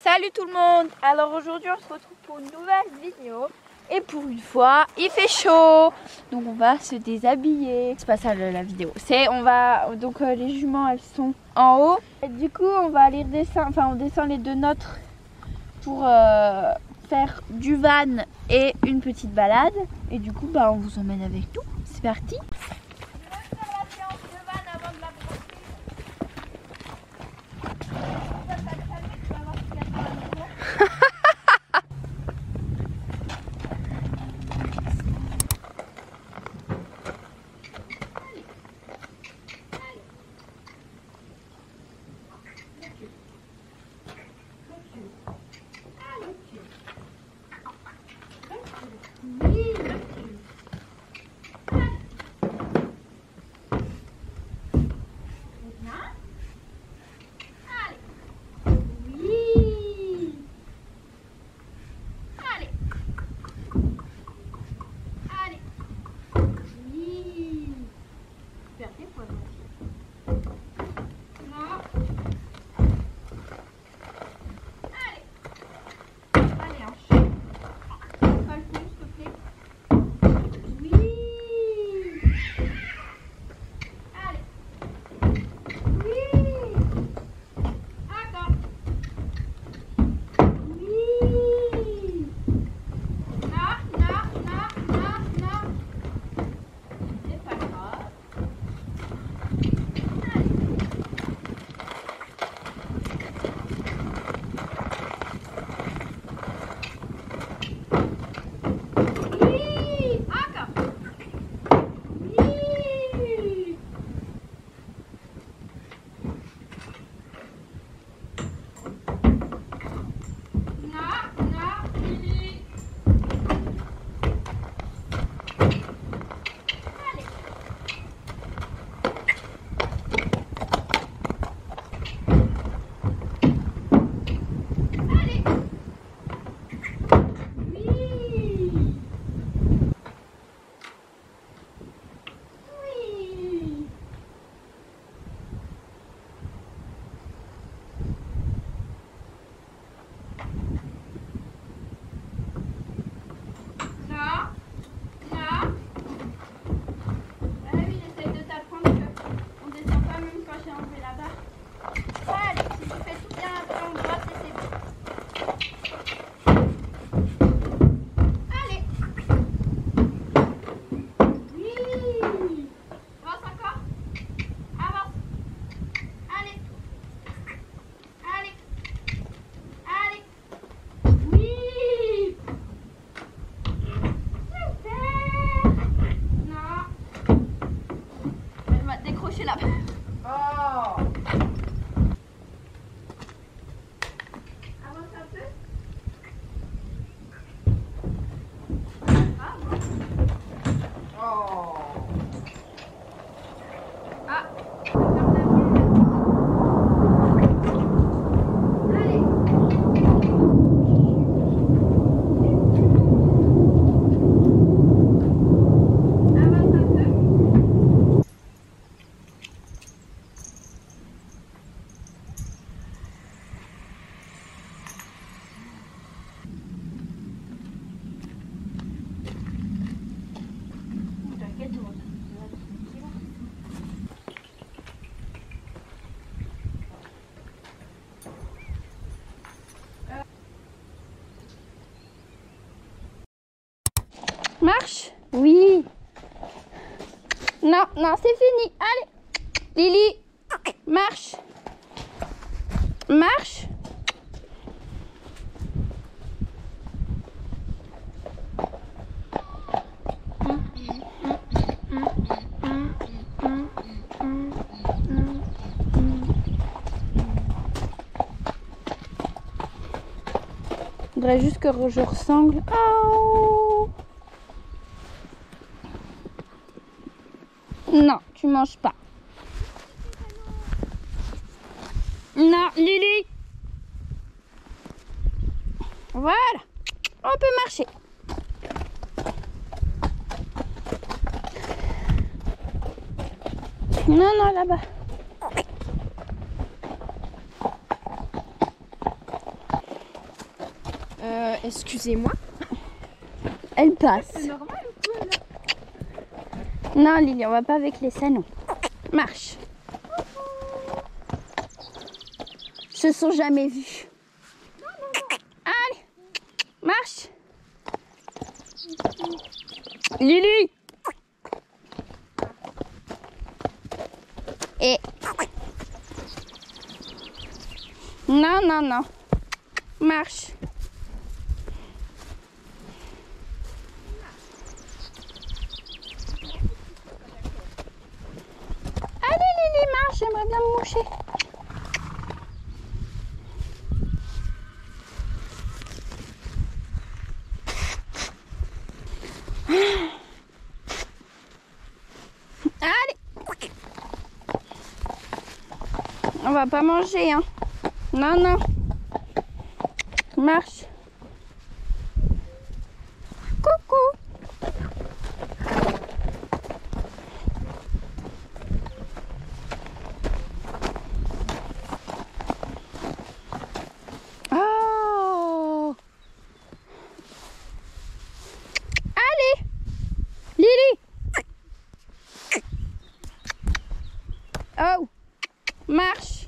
Salut tout le monde. Alors aujourd'hui on se retrouve pour une nouvelle vidéo. Et pour une fois il fait chaud. Donc on va se déshabiller. C'est pas ça la vidéo. C'est on va donc les juments elles sont en haut. Et du coup on va aller redescendre. Enfin on descend les deux nôtres pour faire du van et une petite balade. Et du coup on vous emmène avec nous. C'est parti. Marche? Oui. Non, non, c'est fini. Allez. Lily, marche. Marche. Il faudrait juste que je ressemble. Oh. Non, tu manges pas. Non, Lily. Voilà. On peut marcher. Non, non, là-bas. Excusez-moi. Elle passe. C'est normal ou quoi là? Non, Lily, on va pas avec les salons. Marche. Ils se sont jamais vus. Allez, marche. Lily. Et... Non, non, non. Marche. Allez, Lily, marche. J'aimerais bien me moucher. Allez. On va pas manger, hein. Non, non. Marche. Coucou. Oh. Allez. Lily. Oh. Marche.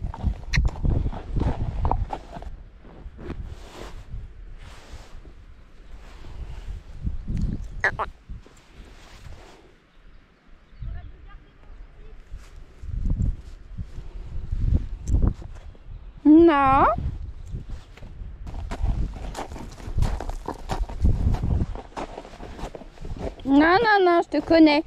Non. Non, non, non, je te connais.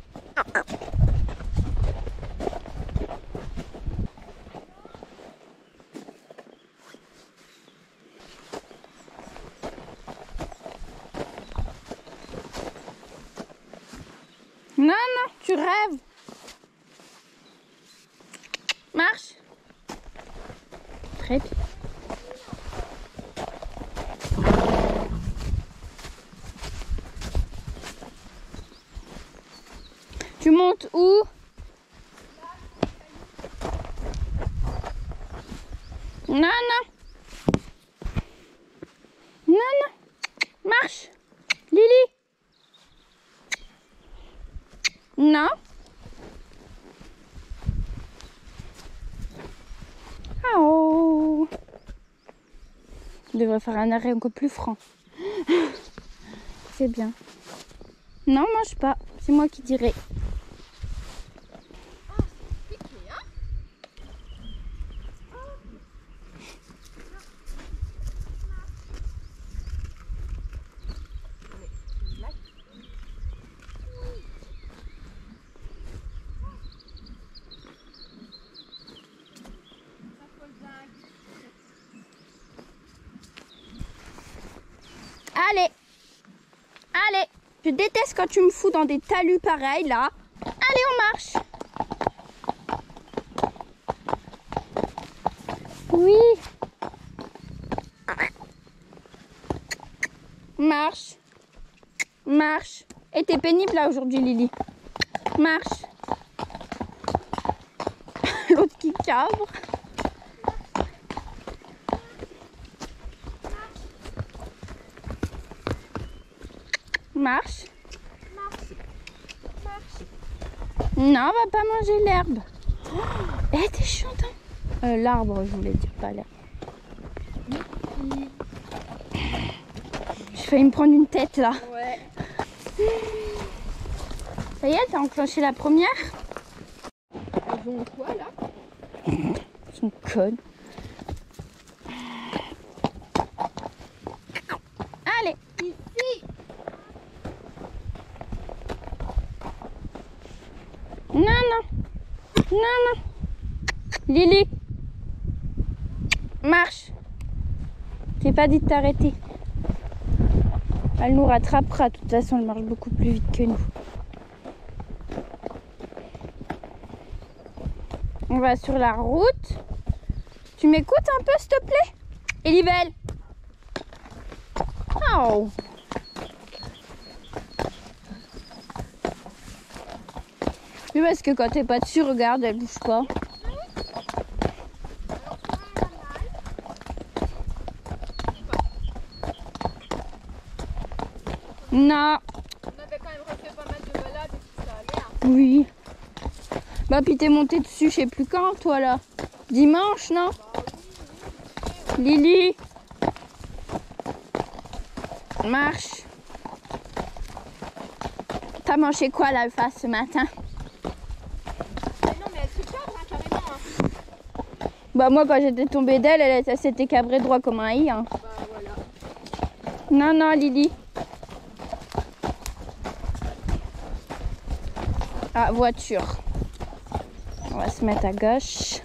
Non, non, tu rêves. Marche. Très bien. Tu montes où? Non, non. Non, non. Marche. Lily. Non. Oh. On devrait faire un arrêt encore plus franc. C'est bien. Non, mange pas. C'est moi qui dirai. Allez. Allez. Je déteste quand tu me fous dans des talus pareils là. Allez, on marche. Oui. Marche. Marche. Et t'es pénible là aujourd'hui, Lily. Marche. L'autre qui cabre. Marche. Non, on va pas manger l'herbe. Eh, t'es chiante, hein. L'arbre, je voulais dire, pas l'herbe. J'ai failli me prendre une tête là. Ouais. Ça y est, t'as enclenché la première? Ils vont quoi là? Ils sont connes. Allez. Ici. Non, non. Non, non. Lily. Marche. T'es pas dit de t'arrêter. Elle nous rattrapera. De toute façon, elle marche beaucoup plus vite que nous. On va sur la route. Tu m'écoutes un peu, s'il te plaît? Elibel. Oh. Oui, parce que quand t'es pas dessus, regarde, elle bouge pas. Non. On avait quand même refait pas mal de balades et tout ça allait. Hein. Oui. Bah puis t'es monté dessus, je sais plus quand, toi là. Dimanche, non? Lily. Marche. T'as mangé quoi l'alpha ce matin? Mais non, mais elle se cabre hein, carrément. Hein. Bah moi quand j'étais tombée d'elle, elle s'était cabrée droit comme un i. Hein. Bah voilà. Non, non, Lily. Ah, voiture. On va se mettre à gauche.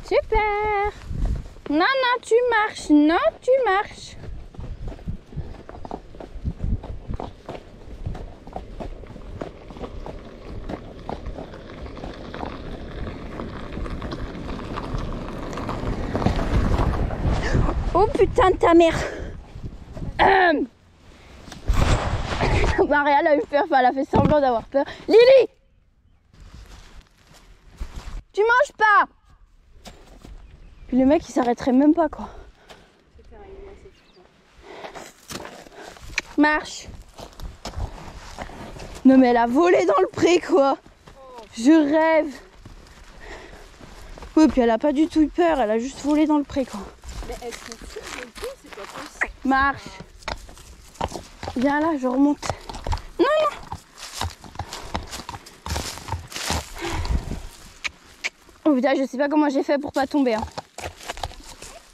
Super. Non, non, tu marches. Non, tu marches. Oh putain de ta mère. Maria elle a eu peur, enfin, elle a fait semblant d'avoir peur. Lily, tu manges pas. Puis le mec il s'arrêterait même pas quoi. Marche. Non mais elle a volé dans le pré quoi. Je rêve. Oui puis elle a pas du tout eu peur, elle a juste volé dans le pré quoi. Mais elle se fout de tout, c'est pas possible. Marche. Viens là, je remonte. Non, non. Oh putain, je sais pas comment j'ai fait pour pas tomber. Hein.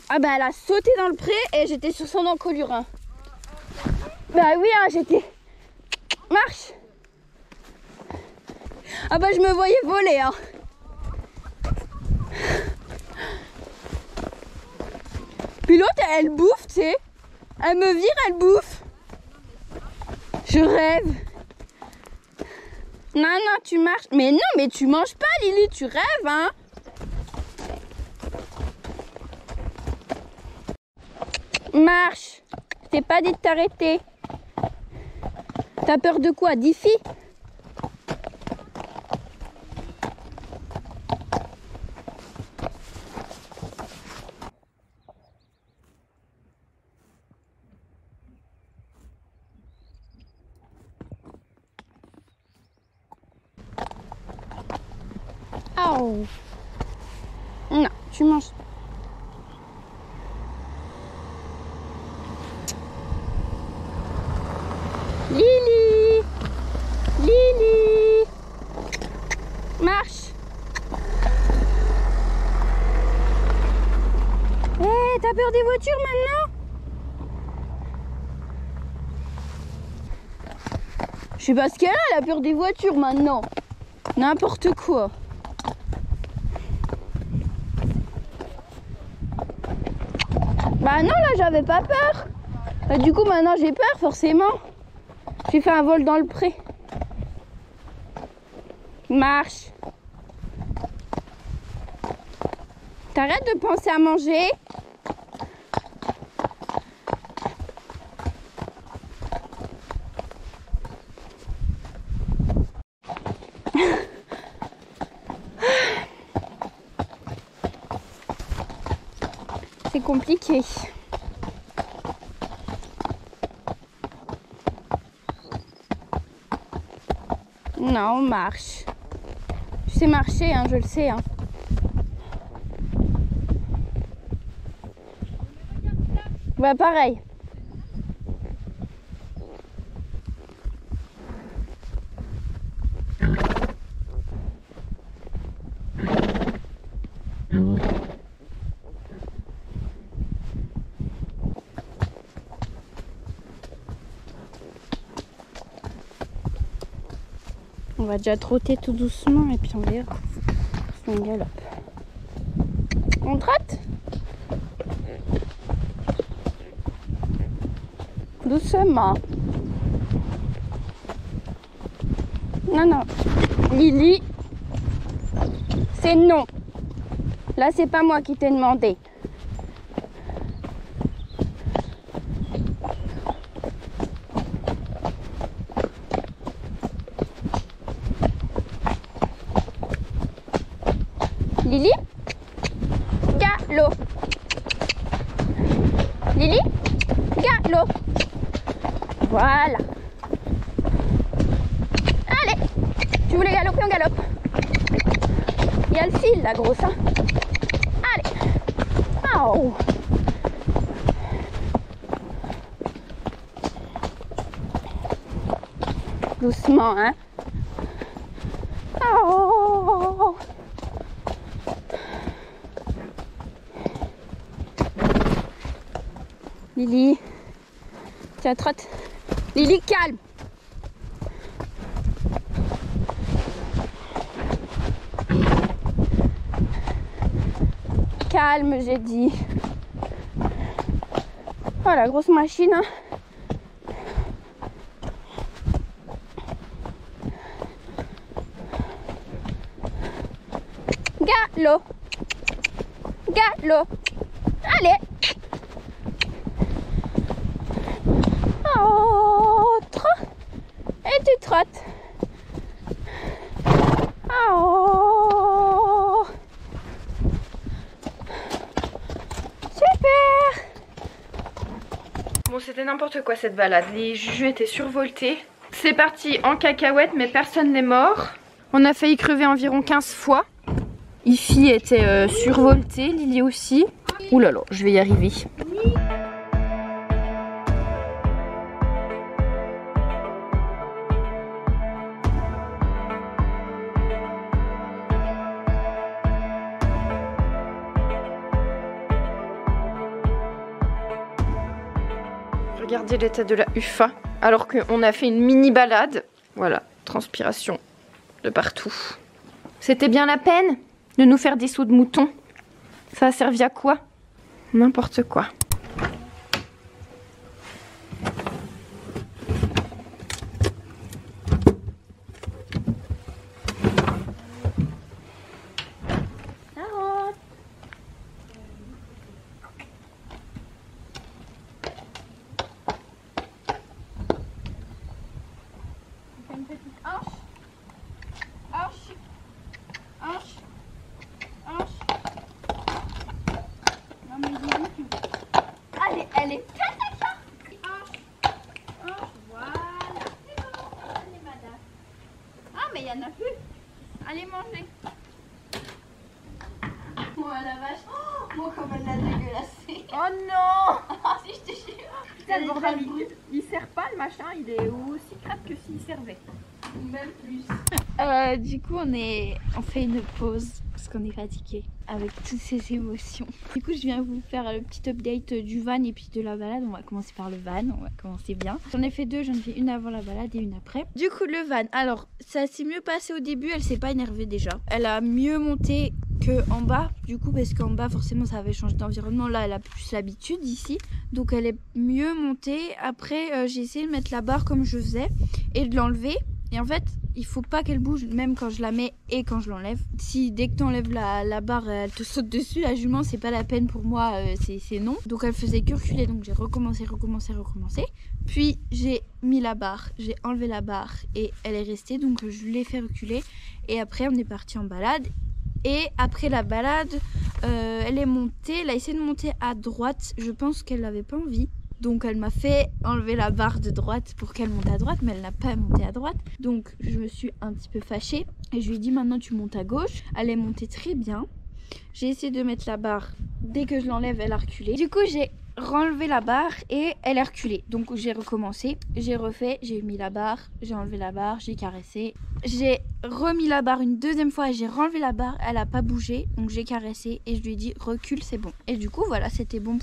Ah bah elle a sauté dans le pré et j'étais sur son encolure. Hein. Bah oui, hein, j'étais... Marche. Ah bah je me voyais voler. Hein. Puis l'autre, elle bouffe, tu sais. Elle me vire, elle bouffe. Je rêve. Non, non, tu marches. Mais non, mais tu manges pas, Lily, tu rêves, hein. Marche. Je t'ai pas dit de t'arrêter. T'as peur de quoi, Diffie? Oh. Non, tu manges. Lily. Lily. Marche. Hé, t'as peur des voitures maintenant? Je sais pas ce qu'elle a, elle a peur des voitures maintenant. N'importe quoi. Bah non, là j'avais pas peur. Bah, du coup maintenant j'ai peur forcément. J'ai fait un vol dans le pré. Marche. T'arrêtes de penser à manger. C'est compliqué. Non, on marche. Tu sais marcher, hein, je le sais. Hein. Bah pareil. On va déjà trotter tout doucement et puis on verra. On galope. On trotte? Doucement. Non, non. Lily, c'est non. Là, c'est pas moi qui t'ai demandé. Lily, galop. Lily, galop. Voilà. Allez, tu voulais galoper, on galope. Il y a le fil, la grosse. Hein. Allez. Oh. Doucement, hein. Oh. Lily, tiens, trotte. Lily, calme. Calme, j'ai dit. Oh, la grosse machine. Hein. Galop. Galop. Allez. Oh, trotte. Et tu trottes. Oh. Super. Bon, c'était n'importe quoi cette balade. Les jujus étaient survoltés. C'est parti en cacahuète, mais personne n'est mort. On a failli crever environ 15 fois. Ify était survoltée, Lily aussi. Ouh là là, je vais y arriver. Regardez l'état de la UFA, alors qu'on a fait une mini balade. Voilà, transpiration de partout. C'était bien la peine de nous faire des sauts de mouton. Ça a servi à quoi? N'importe quoi. Elle est voilà. Allez, madame. Ah, mais il y en a plus. Allez, manger. Oh la vache. Oh, moi, comme elle a dégueulassé. Oh non. Si, je te jure. Putain, le bordel, il sert pas le machin. Il est aussi crade que s'il servait. Même plus. Du coup, on fait une pause parce qu'on est fatigué avec toutes ces émotions. Du coup, je viens vous faire le petit update du van et puis de la balade. On va commencer par le van, on va commencer bien. J'en ai fait deux, j'en ai fait une avant la balade et une après. Du coup, le van, alors ça s'est mieux passé au début, elle s'est pas énervée déjà. Elle a mieux monté que en bas, du coup, parce qu'en bas, forcément, ça avait changé d'environnement. Là, elle a plus l'habitude ici, donc elle est mieux montée. Après, j'ai essayé de mettre la barre comme je faisais et de l'enlever. Et en fait, il faut pas qu'elle bouge, même quand je la mets et quand je l'enlève. Si dès que tu enlèves la barre, elle te saute dessus, la jument, c'est pas la peine pour moi, c'est non. Donc elle faisait que reculer, donc j'ai recommencé. Puis j'ai mis la barre, j'ai enlevé la barre et elle est restée, donc je l'ai fait reculer. Et après, on est parti en balade. Et après la balade, elle est montée, elle a essayé de monter à droite. Je pense qu'elle n'avait pas envie. Donc elle m'a fait enlever la barre de droite pour qu'elle monte à droite, mais elle n'a pas monté à droite. Donc je me suis un petit peu fâchée et je lui ai dit maintenant tu montes à gauche. Elle est montée très bien. J'ai essayé de mettre la barre, dès que je l'enlève elle a reculé. Du coup j'ai renlevé la barre et elle a reculé. Donc j'ai recommencé, j'ai refait, j'ai mis la barre, j'ai enlevé la barre, j'ai caressé. J'ai remis la barre une deuxième fois, j'ai renlevé la barre, elle a pas bougé, donc j'ai caressé et je lui ai dit recule, c'est bon. Et du coup voilà, c'était bon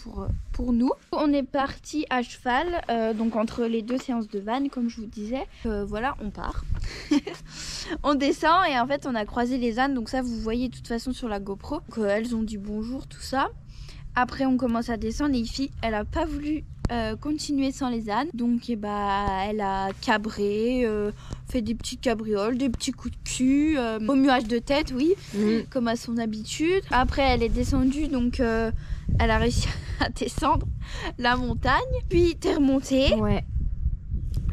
pour nous. On est parti à cheval, donc entre les deux séances de van, comme je vous disais. Voilà, on part. On descend et en fait on a croisé les ânes, donc ça vous voyez de toute façon sur la GoPro. Donc, elles ont dit bonjour, tout ça. Après on commence à descendre et Ify, elle a pas voulu continuer sans les ânes. Donc elle a cabré, fait des petites cabrioles, des petits coups de cul, remuage de tête, oui, comme à son habitude. Après elle est descendue, donc elle a réussi à descendre la montagne. Puis t'es remontée. Ouais.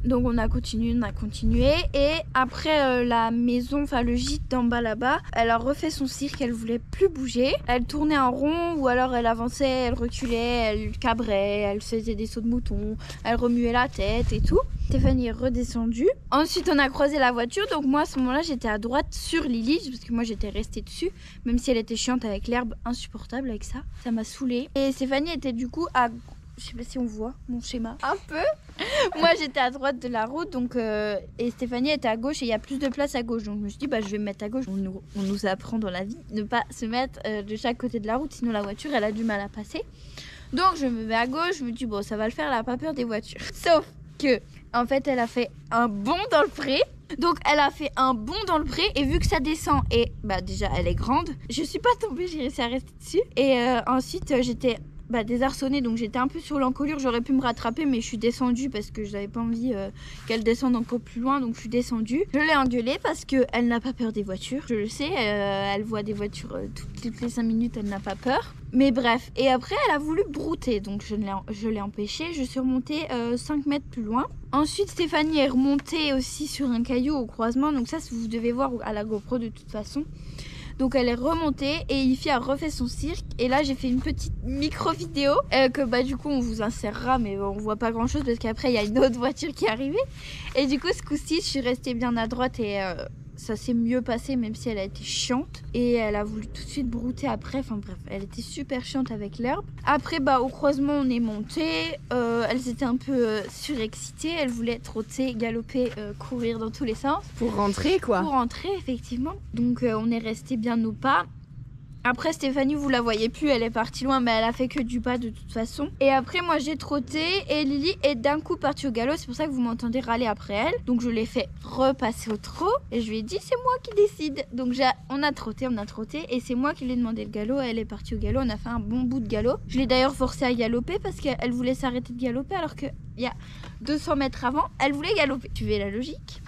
Donc on a continué. Et après la maison, enfin le gîte d'en bas là-bas, elle a refait son cirque, elle voulait plus bouger. Elle tournait en rond ou alors elle avançait, elle reculait, elle cabrait, elle faisait des sauts de mouton, elle remuait la tête et tout. Stéphanie est redescendue. Ensuite on a croisé la voiture, donc moi à ce moment-là j'étais à droite sur Lily, parce que moi j'étais restée dessus, même si elle était chiante avec l'herbe, insupportable avec ça. Ça m'a saoulée. Et Stéphanie était du coup à... Je sais pas si on voit mon schéma. Un peu. Moi j'étais à droite de la route donc et Stéphanie était à gauche et il y a plus de place à gauche. Donc je me suis dit bah je vais me mettre à gauche. On nous apprend dans la vie de ne pas se mettre de chaque côté de la route, sinon la voiture elle a du mal à passer. Donc je me mets à gauche, je me dis bon ça va le faire, elle a pas peur des voitures. Sauf que en fait elle a fait un bond dans le pré. Donc elle a fait un bond dans le pré et vu que ça descend et bah déjà elle est grande, je suis pas tombée, j'ai réussi à rester dessus. Et ensuite j'étais désarçonnée, donc j'étais un peu sur l'encolure, j'aurais pu me rattraper mais je suis descendue parce que j'avais pas envie qu'elle descende encore plus loin, donc je suis descendue. Je l'ai engueulée parce qu'elle n'a pas peur des voitures, je le sais, elle voit des voitures toutes les 5 minutes, elle n'a pas peur. Mais bref, et après elle a voulu brouter, donc je l'ai empêchée, je suis remontée 5 mètres plus loin. Ensuite Stéphanie est remontée aussi sur un caillou au croisement, donc ça vous devez voir à la GoPro de toute façon. Donc elle est remontée et Ify a refait son cirque. Et là j'ai fait une petite micro vidéo que du coup on vous insérera, mais on voit pas grand chose parce qu'après il y a une autre voiture qui est arrivée. Et du coup ce coup-ci je suis restée bien à droite et ça s'est mieux passé même si elle a été chiante. Et elle a voulu tout de suite brouter après, enfin bref, elle était super chiante avec l'herbe. Après au croisement on est monté, elles étaient un peu surexcitées, elles voulaient trotter, galoper, courir dans tous les sens. Pour rentrer quoi. Pour rentrer effectivement. Donc on est resté bien au pas. Après Stéphanie vous la voyez plus, elle est partie loin mais elle a fait que du pas de toute façon. Et après moi j'ai trotté et Lily est d'un coup partie au galop, c'est pour ça que vous m'entendez râler après elle. Donc je l'ai fait repasser au trot et je lui ai dit c'est moi qui décide. Donc on a trotté et c'est moi qui lui ai demandé le galop, elle est partie au galop, on a fait un bon bout de galop. Je l'ai d'ailleurs forcée à galoper parce qu'elle voulait s'arrêter de galoper alors qu'il y a 200 mètres avant elle voulait galoper. Tu veux la logique?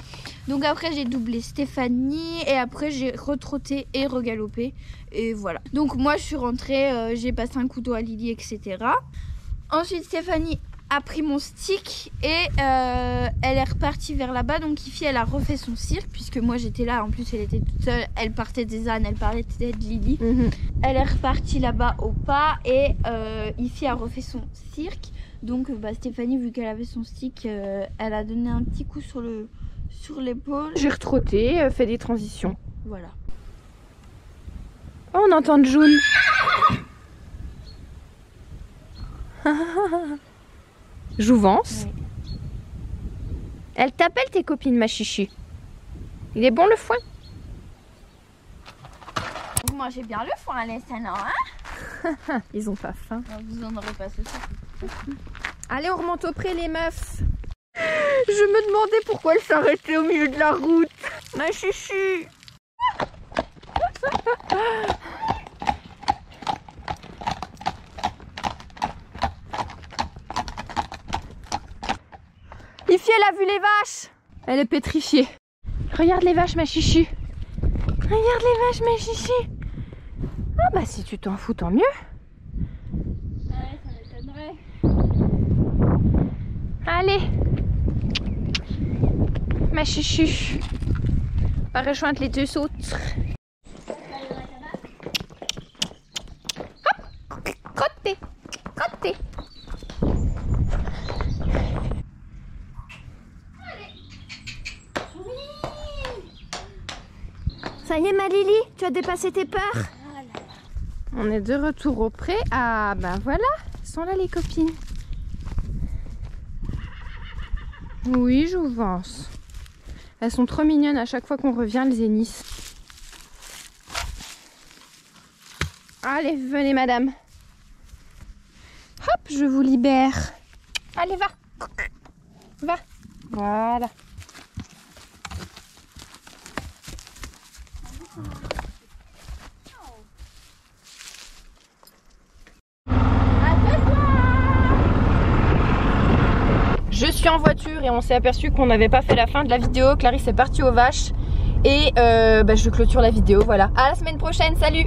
Donc après j'ai doublé Stéphanie et après j'ai retrotté et regalopé et voilà. Donc moi je suis rentrée, j'ai passé un coup d'eau à Lily etc. Ensuite Stéphanie a pris mon stick et elle est repartie vers là-bas. Donc Ify elle a refait son cirque puisque moi j'étais là, en plus elle était toute seule, elle partait des ânes, elle parlait de Lily. Elle est repartie là-bas au pas et Ify a refait son cirque. Donc Stéphanie vu qu'elle avait son stick, elle a donné un petit coup sur l'épaule. J'ai retrotté, fait des transitions. Voilà. Oh, on entend June. Jouvence. Oui. Elle t'appelle tes copines, ma chichi. Il est bon le foin? Vous mangez bien le foin, les salons, hein? Ils ont pas faim. Vous en aurez pas ce soir. Allez, on remonte au pré, les meufs. Je me demandais pourquoi elle s'arrêtait au milieu de la route. Ma chichi. Ify, elle a vu les vaches. Elle est pétrifiée. Regarde les vaches, ma chichi. Regarde les vaches, ma chichi. Ah bah si tu t'en fous, tant mieux. Ouais, ça m'étonnerait. Allez. Ma chichi. On va rejoindre les deux autres. Hop. Côté. Côté. Ça y est ma Lily, tu as dépassé tes peurs. On est de retour au pré. Ah ben voilà, elles sont là les copines. Oui, Jouvence. Elles sont trop mignonnes à chaque fois qu'on revient, les zéniths. Allez, venez madame. Hop, je vous libère. Allez, va. Va. Voilà. Je suis en voiture et on s'est aperçu qu'on n'avait pas fait la fin de la vidéo. Clarisse est partie aux vaches et je clôture la vidéo. Voilà. À la semaine prochaine. Salut!